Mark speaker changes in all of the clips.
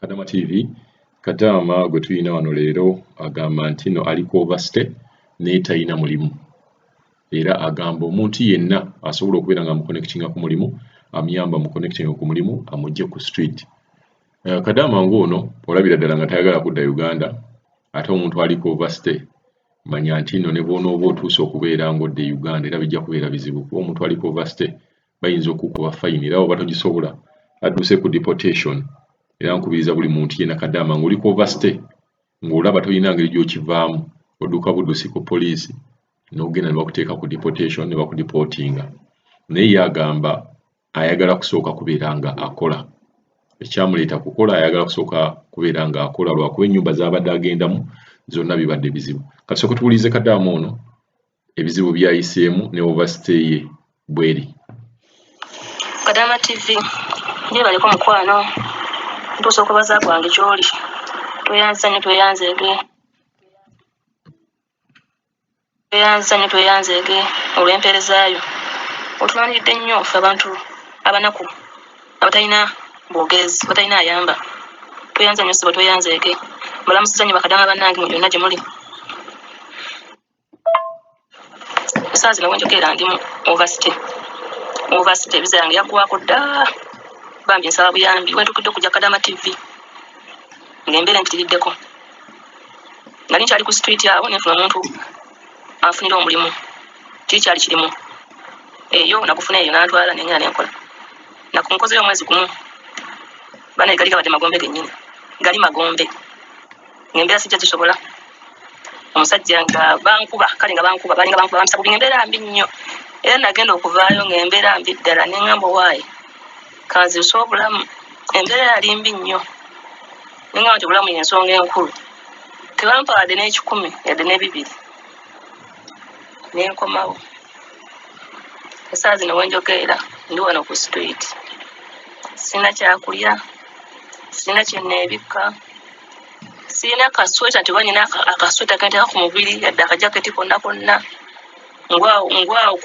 Speaker 1: Kadama TV. Kadama gwe tulina wano leero agamba nti no aliko overstay naye talina mulimu. Era agamba omuntu yenna asobola okubeera nga amuconnectinga ku mulimu, amuyamba mu connecting ku mulimu, amugye ku street. Kadama ng'ono olabira ddala nga tayagala kudda Uganda, ate omuntu aliko overstay manya nti no ne bw'onooba otuuse okubeera ng'odde Uganda era bijja kubeera bizibu. Kuba omuntu aliko overstay bayinza okukuba fine era oba togisobola adduse ku deportation. Era nkubiriza buli muntu yenna Kadama ng'oliko overstay ng'olaba tolina ngeri gy'okivaamu, odduka buddusi ku poliisi n'ogenda ne bakuteeka ku deportation ne bakudeportinga. Naye ye agamba ayagala kusooka kubeera nga akola. Ekyamuleeta kukola ayagala kusooka kubeera nga akola lwakuba ennyumba z'abadde agendamu zonna bibadde bizibu. Kasooka tuwulize Kadama ono ebizibu by'ayiseemu ne overstay ye bweri.
Speaker 2: Kadama TV njebaliko mukwano ntuusa okubaza gwange gy'oli tweyanzeege olw'empeerezaayo. Otulandiridde nnyo ffe abantu abanaku abatalina bwogezi, batalina ayamba. Tweyanze nnyo ssebo, tweyanzeege. Mbalamusiza nnyo bakadama bannange mu byonna gye muli. Essaawa zino wenjogerera ndi mu overstay viza yange yaggwako dda. Bambi nsaba buyambi wentukidde okujja Kadama TV ng'embeera empitiriddeko. Nali nkyali ku street awo ne nfuna omuntu anfunira omulimu. Kiri kyali kirimu. Eyo nakufuna eyo n'antwala ne ngenda ne nkola. Nakunkozeyo omwezi gumu. Banaye gali gabadde magombe gennyini. Gali magombe. Ng'embeera sijja zisobola. Omusajja nga bankuba, kale nga bankuba, balinga bankuba bampisa bubi ng'embeera mbi nnyo. Era nagenda okuvaayo ng'embeera mbi ddala ne ngamba waayi. Kanziruse obulamu. Embeera yali mbi nnyo. Ne ngamba nti obulamu y'ensonga enkulu. Tebampa wadde n'ekikumi yadde n'ebibiri. Ne nkomawo. Essaawa zino wenjogerera ndi wano ku street. Sina kyakulya, sina kye neebikka, sina kasweta nti oba nina akasweta ke nteeka ku mubiri yadde akajaketi konna konna. Ngwawo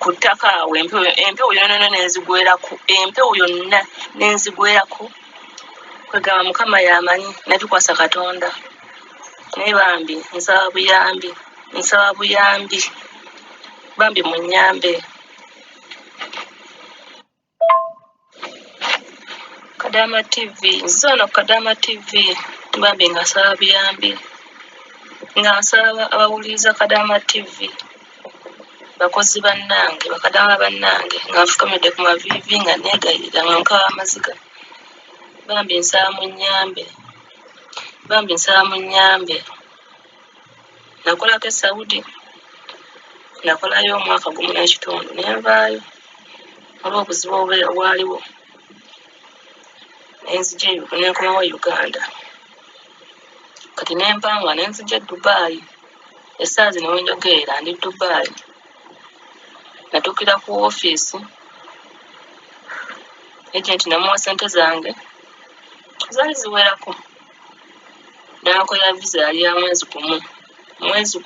Speaker 2: ku ttaka awo empewo yonna n'enzigwerako. Empewo yonna n'enzigwerako. Kwegamba Mukama y'amanyi nabikwasa Katonda. Naye bambi nsaba buyambi. Bambi munnyambe. Kadama TV, nzono Kadama TV, bambi nga nsaba buyambi. Nga nsaba abawuliriza Kadama TV. Bakozi bannange, bakadama bannange, nga nfukamidde ku maviivi nga neegayirira nga nkaaba amaziga. Bambi nsaba munnyambe. Nakolako e Saudi. Nakolayo omwaka gumu n'ekitundu ne nvaayo olw'obuzibu obwaliwo. Ne nkomawo Uganda. Kati ne mpanga ne nzija e Dubai. Essaawa zino wenjogerera ndi Dubai. Natuukira ku woofiisi. Agenti namuwa ssente zange. Zaali ziwerako. N'ankolera visa yali ya mwezi gumu. Omwezi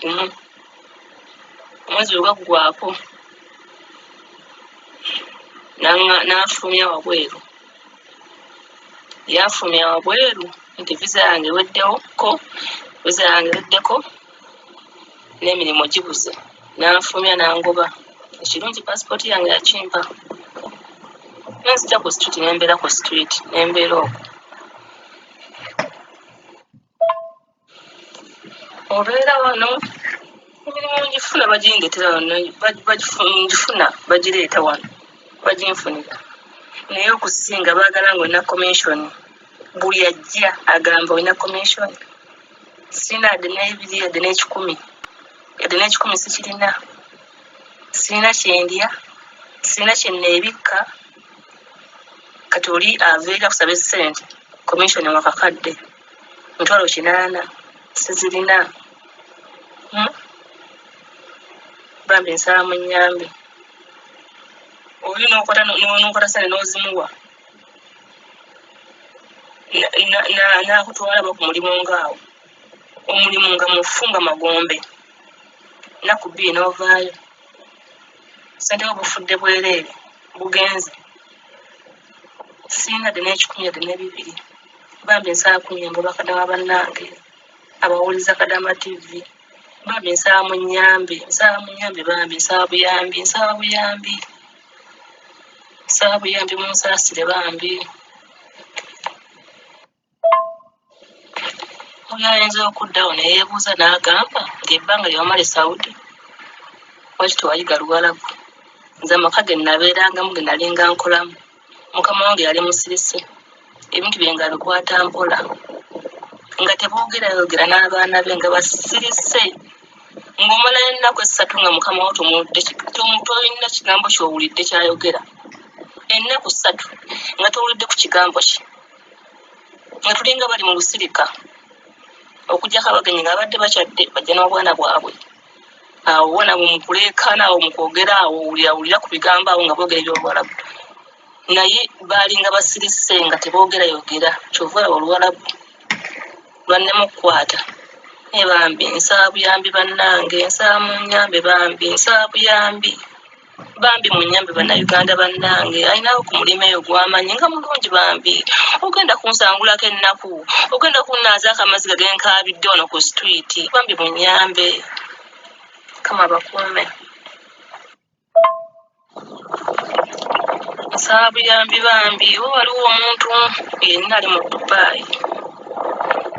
Speaker 2: we gwaggwaako. N'afulumya wabweru. Yanfulumya wabweru nti visa yange eweddeko. N'emirimu gibuze. N'anfulumya n'angoba. Ekirungi passport yange yakimpa. Nenzija ku street n'embeera ku street n'embeera okwo. Obeera wano emirimu ngifuna bagindeetera wano, ngifuna bagireeta wano, baginfunira. Naye okusinga baagala ng'olina commission. Buli ajja agamba olina commission. Sina yadde n'ebiri yadde n'ekikumi. Yadde n'ekikumi sikirina. Sina kyendya, sina kye neebikka. Kati oli aveera kusaba essente. Commission wa kakadde. 8,000 sizirina. Bambi nsaba munnyambe. Oli n'okwata ssente n'ozimuwa. N'akutwala ku mulimu ng'awo. Omulimu nga mufunga magombe. Nnaku 2 n'ovaayo. Ssente wo bufudde bwereere. Bugenze. Sina yadde n'ekikumi yadde n'ebibiri. bambi nsaba kunyamba bakadama bannange abawuliza Kadama TV bambi nsaba munyambe bambi nsaba buyambi munsaasire bambi oyo ayinza okuddawo ne yeebuuza n'agamba ng'ebbanga ly'omala Saudi waki tewayiga Luwalabu nze amaka ge nabeerangamu ge nalinga nkolamu mukama wange yali musirise ebintu bye nga bikwata mpola nga teboogera n'abaana be nga basirise ng'omalayo ennaku 3 nga mukama wo tolina kigambo ky'owulidde kyayogera ennaku 3 nga towulidde ku kigambo kye nga tulinga bali mu lusirika okugyako abagenyi ng'abadde bakyadde bajja n'obwana bwabwe awo wona mukuleekaana awo mukwogera awo owulira ku bigambo awo nga boogera eby'Oluwalabu naye baalinga basirise nga teboogera yogera kyova Oluwalabu lwannemukwata naye bambi nsaba buyambi bannange nsaba munyambe bambi nsaba buyambi bambi munyambe bannayuganda bannange ayinawo ku mulimu eyo gw'amanyi nga mulungi bambi ogenda kunsangulako ennaku ogenda kunnaazaako amaziga genkaabidde ono ku street bambi munyambe kama bakuume nsaba buyambi bambi waliwo omuntu yenna ali mu Dubai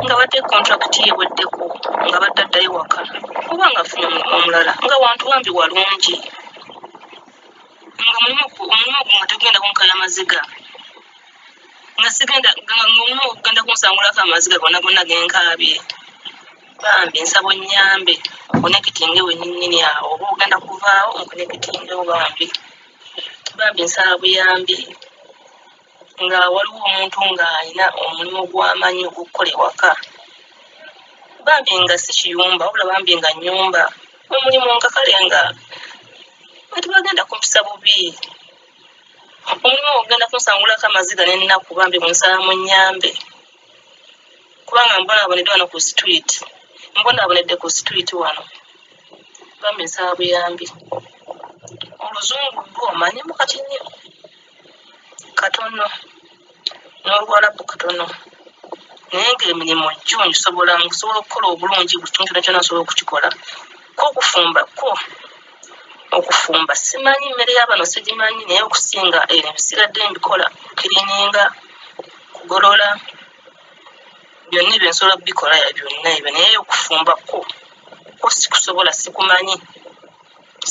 Speaker 2: nga badde contract yeweddeko nga badde addayo waka oba nga afunye omulimu omulala nga wantu bambi walungi nga omulimu nga tegenda kunkaya amaziga nga omulimu ogenda kunsangulako amaziga gonna genkaabye bambi nsaba onnyambe onkonekitinge wennyini awo oba ogenda kuvaawo onkonekitingewo bambi nsaba buyambi nga waliwo omuntu ng'alina omulimu gw'amanyi ogw'okukola ewaka bambi nga si kiyumba wabula bambi nga nnyumba omulimu nga kale nga tebagenda kumpisa bubi omulimu ogenda kunsangulako amaziga n'ennaku bambi munsaba munnyambe kubanga mbonabonedde wano ku street mbonabonedde ku street wano bambi nsaba buyambi oluzungu lwo omanyimu kati nnyo katono n'Oluwalabu katono naye ng'emirimu jjo nsobola okukola obulungi buli kintu kyonna nsobola okukikola okufumba simanyi mmere y'abano sigimanyi naye okusinga ebisigadde mbikola kirininga kugolola byonna ebyo nsobola kubikola byonna ebyo naye okufumba ko sikusobola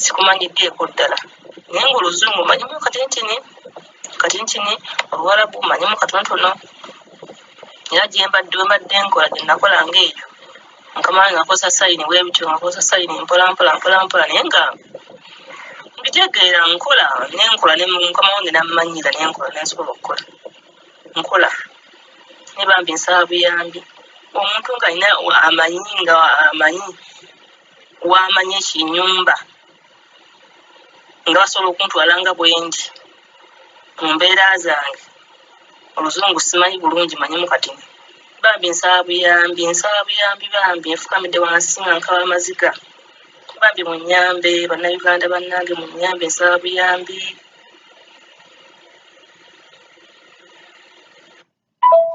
Speaker 2: sikumanyiddeeko ddala naye ng'oluzungu manyimu katintini Oluwalabu manyimu katonotono era gyembadde nkola gye nakola ng'ebyo mukama wange ngakozesa sayini bwebityo ngakozesa sayini mpolampola naye nga mbitegeera nkola ne mukama wange nammanyira nenkola nensobola okukola nkola naye bambi nsaba buyambi omuntu ng'alina amanyi w'amanyi ekinyumba nga basobola okuntwala nga bwendi mu mbeera zange oluzungu simanyi bulungi manyimu kati bambi nsaba buyambi bambi nfukamidde wansi nga nkaba amaziga bambi munyambe bannayuganda bannange munyambe nsaba buyambi